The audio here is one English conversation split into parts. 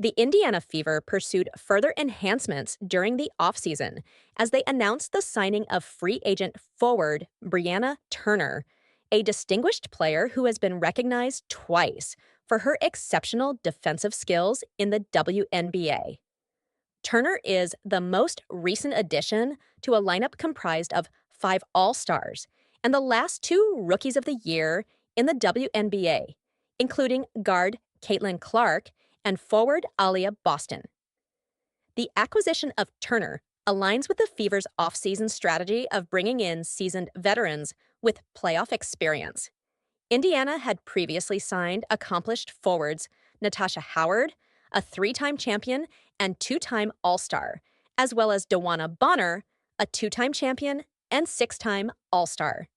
The Indiana Fever pursued further enhancements during the offseason as they announced the signing of free agent forward Brianna Turner, a distinguished player who has been recognized twice for her exceptional defensive skills in the WNBA. Turner is the most recent addition to a lineup comprised of 5 All-Stars and the last 2 Rookies of the Year in the WNBA, including guard Caitlin Clark and forward Alia Boston. The acquisition of Turner aligns with the Fever's offseason strategy of bringing in seasoned veterans with playoff experience. Indiana had previously signed accomplished forwards Natasha Howard, a 3-time champion and 2-time All-Star, as well as Dewana Bonner, a 2-time champion and 6-time All-Star.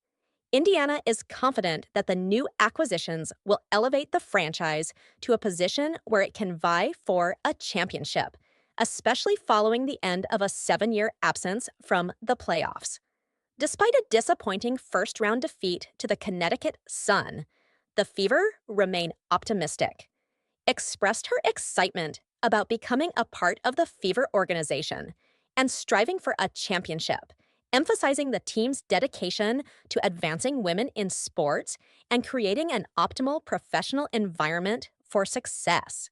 Indiana is confident that the new acquisitions will elevate the franchise to a position where it can vie for a championship, especially following the end of a 7-year absence from the playoffs. Despite a disappointing first-round defeat to the Connecticut Sun, the Fever remain optimistic, expressed her excitement about becoming a part of the Fever organization and striving for a championship, emphasizing the team's dedication to advancing women in sports and creating an optimal professional environment for success.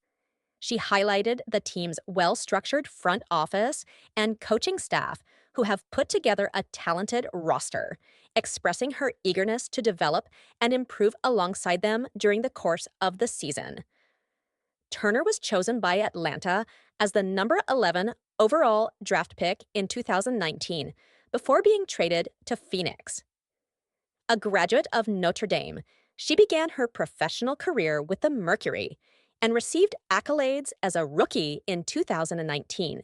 She highlighted the team's well-structured front office and coaching staff who have put together a talented roster, expressing her eagerness to develop and improve alongside them during the course of the season. Turner was chosen by Atlanta as the number 11 overall draft pick in 2019 before being traded to Phoenix. A graduate of Notre Dame, she began her professional career with the Mercury and received accolades as a rookie in 2019.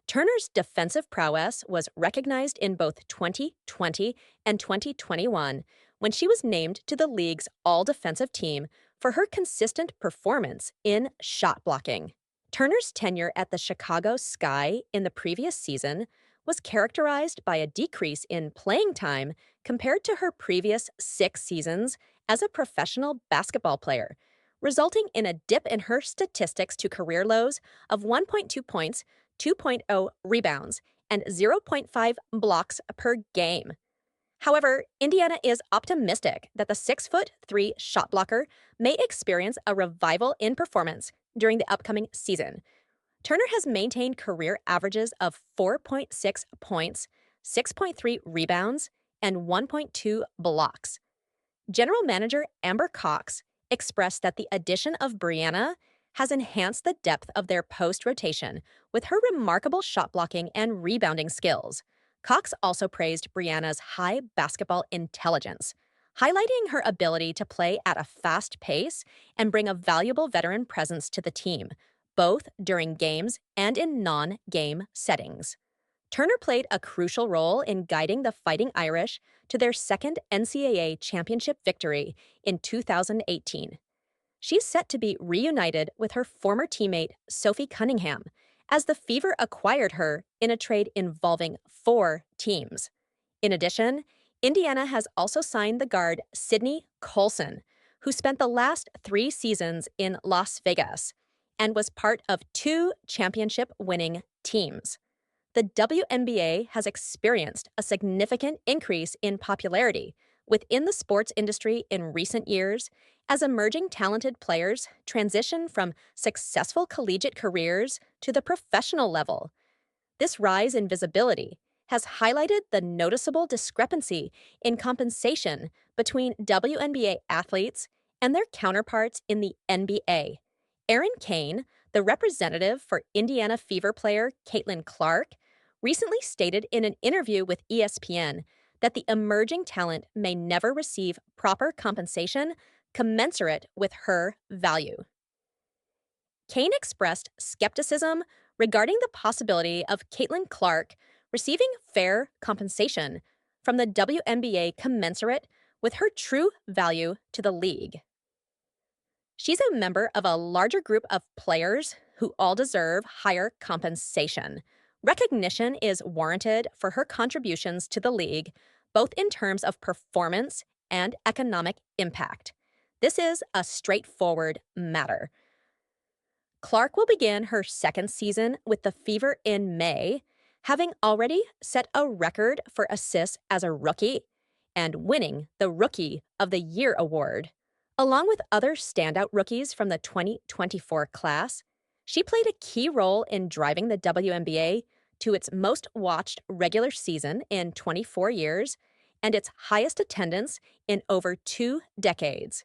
Turner's defensive prowess was recognized in both 2020 and 2021 when she was named to the league's all-defensive team for her consistent performance in shot blocking. Turner's tenure at the Chicago Sky in the previous season was characterized by a decrease in playing time compared to her previous 6 seasons as a professional basketball player, resulting in a dip in her statistics to career lows of 1.2 points, 2.0 rebounds, and 0.5 blocks per game. However, Indiana is optimistic that the 6'3" shot blocker may experience a revival in performance during the upcoming season. Turner has maintained career averages of 4.6 points, 6.3 rebounds, and 1.2 blocks. General Manager Amber Cox expressed that the addition of Brianna has enhanced the depth of their post-rotation with her remarkable shot blocking and rebounding skills. Cox also praised Brianna's high basketball intelligence, highlighting her ability to play at a fast pace and bring a valuable veteran presence to the team, both during games and in non-game settings. Turner played a crucial role in guiding the Fighting Irish to their second NCAA championship victory in 2018. She's set to be reunited with her former teammate Sophie Cunningham as the Fever acquired her in a trade involving 4 teams. In addition, Indiana has also signed the guard Sydney Colson, who spent the last 3 seasons in Las Vegas and was part of 2 championship-winning teams. The WNBA has experienced a significant increase in popularity within the sports industry in recent years as emerging talented players transition from successful collegiate careers to the professional level. This rise in visibility has highlighted the noticeable discrepancy in compensation between WNBA athletes and their counterparts in the NBA. Erin Kane, the representative for Indiana Fever player Caitlin Clark, recently stated in an interview with ESPN that the emerging talent may never receive proper compensation commensurate with her value. Kane expressed skepticism regarding the possibility of Caitlin Clark receiving fair compensation from the WNBA commensurate with her true value to the league. She's a member of a larger group of players who all deserve higher compensation. Recognition is warranted for her contributions to the league, both in terms of performance and economic impact. This is a straightforward matter. Clark will begin her second season with the Fever in May, having already set a record for assists as a rookie and winning the Rookie of the Year award. Along with other standout rookies from the 2024 class, she played a key role in driving the WNBA to its most watched regular season in 24 years and its highest attendance in over 2 decades.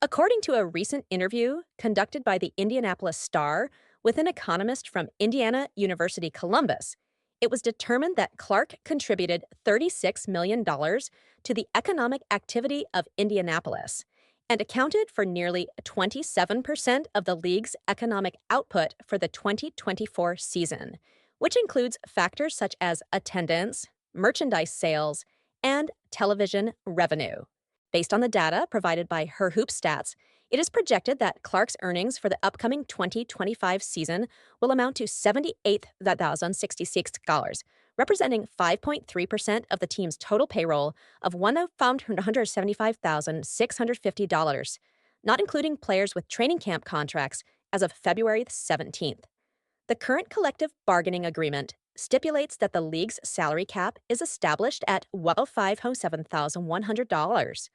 According to a recent interview conducted by the Indianapolis Star with an economist from Indiana University Columbus, it was determined that Clark contributed $36 million to the economic activity of Indianapolis and accounted for nearly 27% of the league's economic output for the 2024 season, which includes factors such as attendance, merchandise sales, and television revenue. Based on the data provided by Her Hoop Stats, it is projected that Clark's earnings for the upcoming 2025 season will amount to $78,066, representing 5.3% of the team's total payroll of $175,650, not including players with training camp contracts as of February 17th. The current collective bargaining agreement stipulates that the league's salary cap is established at $107,100.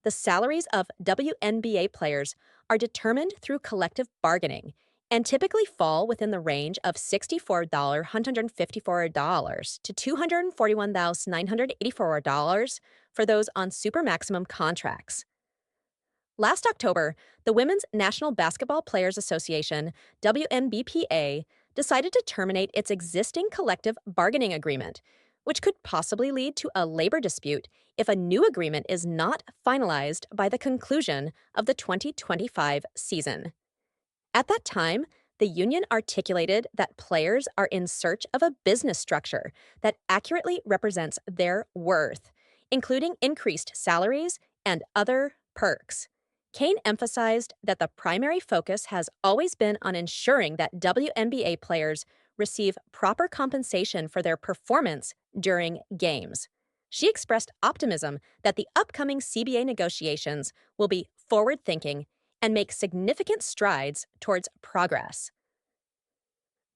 The salaries of WNBA players are determined through collective bargaining and typically fall within the range of $64,154 to $241,984 for those on super maximum contracts. Last October, the Women's National Basketball Players Association, WNBPA, decided to terminate its existing collective bargaining agreement, which could possibly lead to a labor dispute if a new agreement is not finalized by the conclusion of the 2025 season. At that time, the union articulated that players are in search of a business structure that accurately represents their worth, including increased salaries and other perks. Kane emphasized that the primary focus has always been on ensuring that WNBA players receive proper compensation for their performance during games. She expressed optimism that the upcoming CBA negotiations will be forward-thinking and make significant strides towards progress.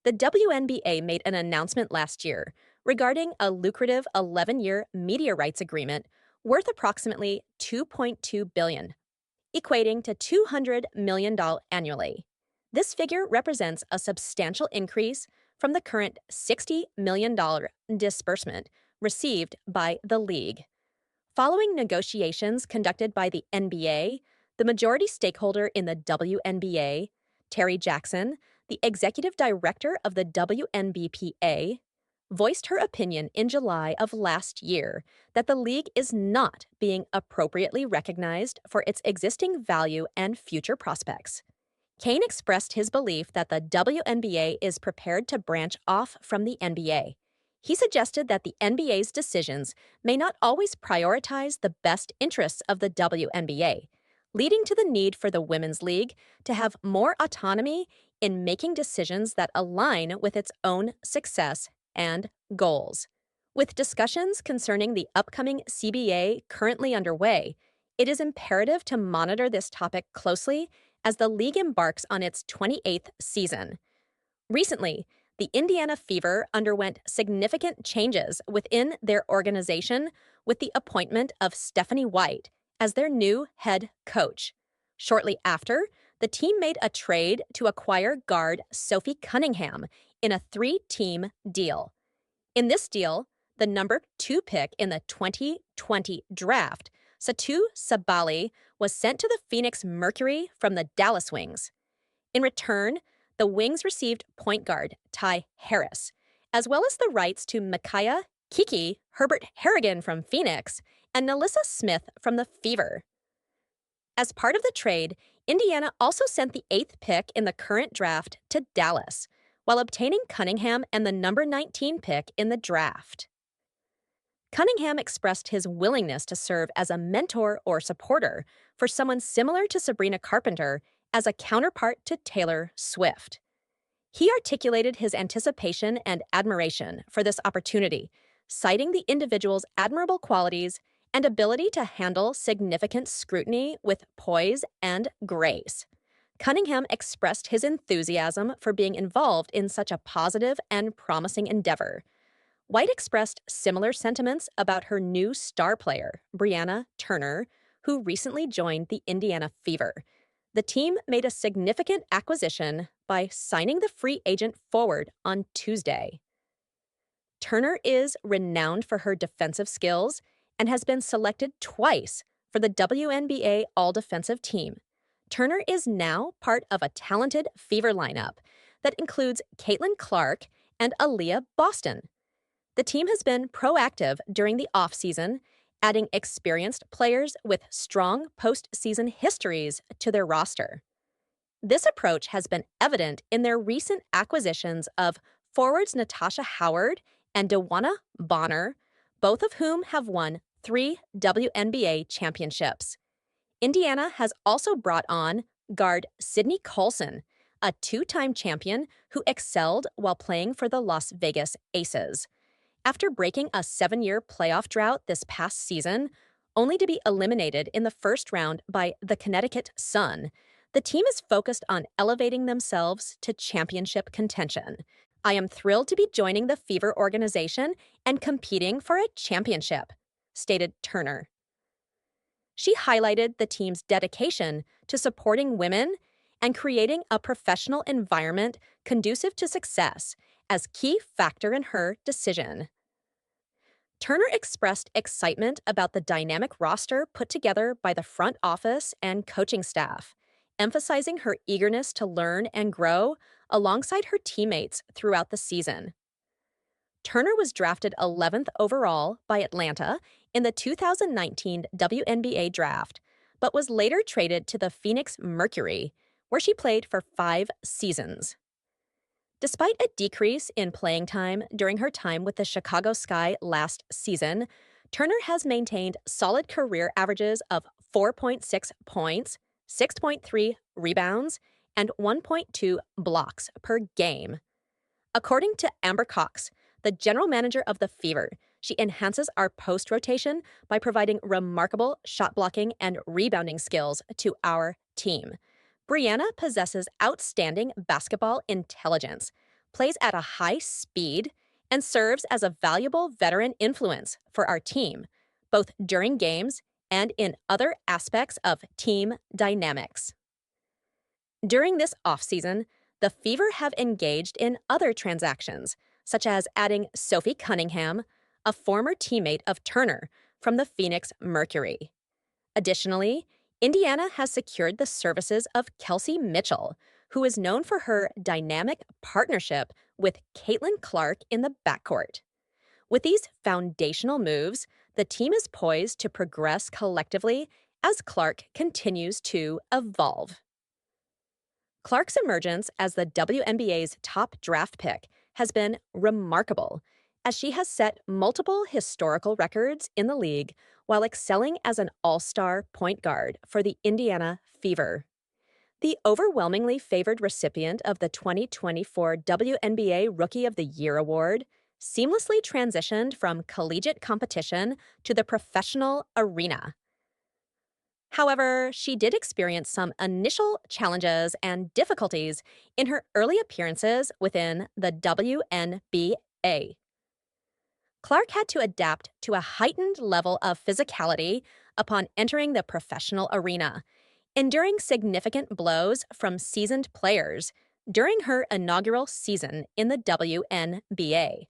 The WNBA made an announcement last year regarding a lucrative 11-year media rights agreement worth approximately $2.2 billion, equating to $200 million annually. This figure represents a substantial increase from the current $60 million disbursement received by the league. Following negotiations conducted by the NBA, the majority stakeholder in the WNBA, Terry Jackson, the executive director of the WNBPA, voiced her opinion in July of last year that the league is not being appropriately recognized for its existing value and future prospects. Kane expressed his belief that the WNBA is prepared to branch off from the NBA. He suggested that the NBA's decisions may not always prioritize the best interests of the WNBA, leading to the need for the Women's League to have more autonomy in making decisions that align with its own success and goals. With discussions concerning the upcoming CBA currently underway, it is imperative to monitor this topic closely as the league embarks on its 28th season. Recently, the Indiana Fever underwent significant changes within their organization with the appointment of Stephanie White as their new head coach. Shortly after, the team made a trade to acquire guard Sophie Cunningham in a 3-team deal. In this deal, the number 2 pick in the 2020 draft, Satu Sabali, was sent to the Phoenix Mercury from the Dallas Wings. In return, the Wings received point guard Ty Harris, as well as the rights to Micaiah Kiki Herbert Harrigan from Phoenix and Nalissa Smith from the Fever. As part of the trade, Indiana also sent the 8th pick in the current draft to Dallas, while obtaining Cunningham and the number 19 pick in the draft. Cunningham expressed his willingness to serve as a mentor or supporter for someone similar to Sabrina Carpenter as a counterpart to Taylor Swift. He articulated his anticipation and admiration for this opportunity, citing the individual's admirable qualities and ability to handle significant scrutiny with poise and grace. Cunningham expressed his enthusiasm for being involved in such a positive and promising endeavor. White expressed similar sentiments about her new star player, Brianna Turner, who recently joined the Indiana Fever. The team made a significant acquisition by signing the free agent forward on Tuesday. Turner is renowned for her defensive skills and has been selected twice for the WNBA All Defensive Team. Turner is now part of a talented Fever lineup that includes Caitlin Clark and Aaliyah Boston. The team has been proactive during the offseason, adding experienced players with strong postseason histories to their roster. This approach has been evident in their recent acquisitions of forwards Natasha Howard and Dewana Bonner, both of whom have won 3 WNBA championships. Indiana has also brought on guard Sydney Colson, a 2-time champion who excelled while playing for the Las Vegas Aces. After breaking a 7-year playoff drought this past season, only to be eliminated in the first round by the Connecticut Sun, the team is focused on elevating themselves to championship contention. I am thrilled to be joining the Fever organization and competing for a championship, stated Turner. She highlighted the team's dedication to supporting women and creating a professional environment conducive to success as key factor in her decision. Turner expressed excitement about the dynamic roster put together by the front office and coaching staff, emphasizing her eagerness to learn and grow alongside her teammates throughout the season. Turner was drafted 11th overall by Atlanta in the 2019 WNBA draft, but was later traded to the Phoenix Mercury, where she played for 5 seasons. Despite a decrease in playing time during her time with the Chicago Sky last season, Turner has maintained solid career averages of 4.6 points, 6.3 rebounds, and 1.2 blocks per game. According to Amber Cox, the general manager of the Fever, she enhances our post rotation by providing remarkable shot blocking and rebounding skills to our team. Brianna possesses outstanding basketball intelligence, plays at a high speed, and serves as a valuable veteran influence for our team, both during games and in other aspects of team dynamics. During this offseason, the Fever have engaged in other transactions, such as adding Sophie Cunningham, a former teammate of Turner, from the Phoenix Mercury. Additionally, Indiana has secured the services of Kelsey Mitchell, who is known for her dynamic partnership with Caitlin Clark in the backcourt. With these foundational moves, the team is poised to progress collectively as Clark continues to evolve. Clark's emergence as the WNBA's top draft pick has been remarkable, as she has set multiple historical records in the league while excelling as an all-star point guard for the Indiana Fever. The overwhelmingly favored recipient of the 2024 WNBA Rookie of the Year award seamlessly transitioned from collegiate competition to the professional arena. However, she did experience some initial challenges and difficulties in her early appearances within the WNBA. Clark had to adapt to a heightened level of physicality upon entering the professional arena, enduring significant blows from seasoned players during her inaugural season in the WNBA.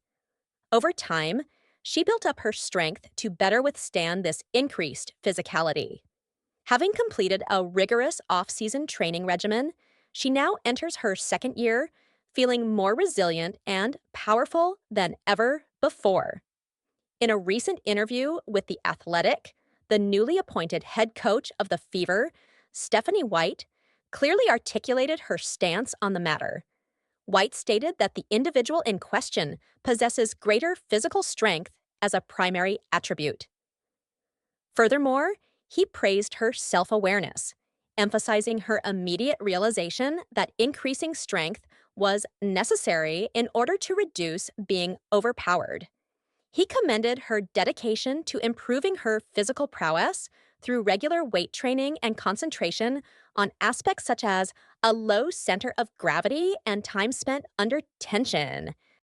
Over time, she built up her strength to better withstand this increased physicality. Having completed a rigorous off-season training regimen, she now enters her second year feeling more resilient and powerful than ever before. In a recent interview with The Athletic, the newly appointed head coach of the Fever, Stephanie White, clearly articulated her stance on the matter. White stated that the individual in question possesses greater physical strength as a primary attribute. Furthermore, he praised her self-awareness, emphasizing her immediate realization that increasing strength was necessary in order to reduce being overpowered. He commended her dedication to improving her physical prowess through regular weight training and concentration on aspects such as a low center of gravity and time spent under tension.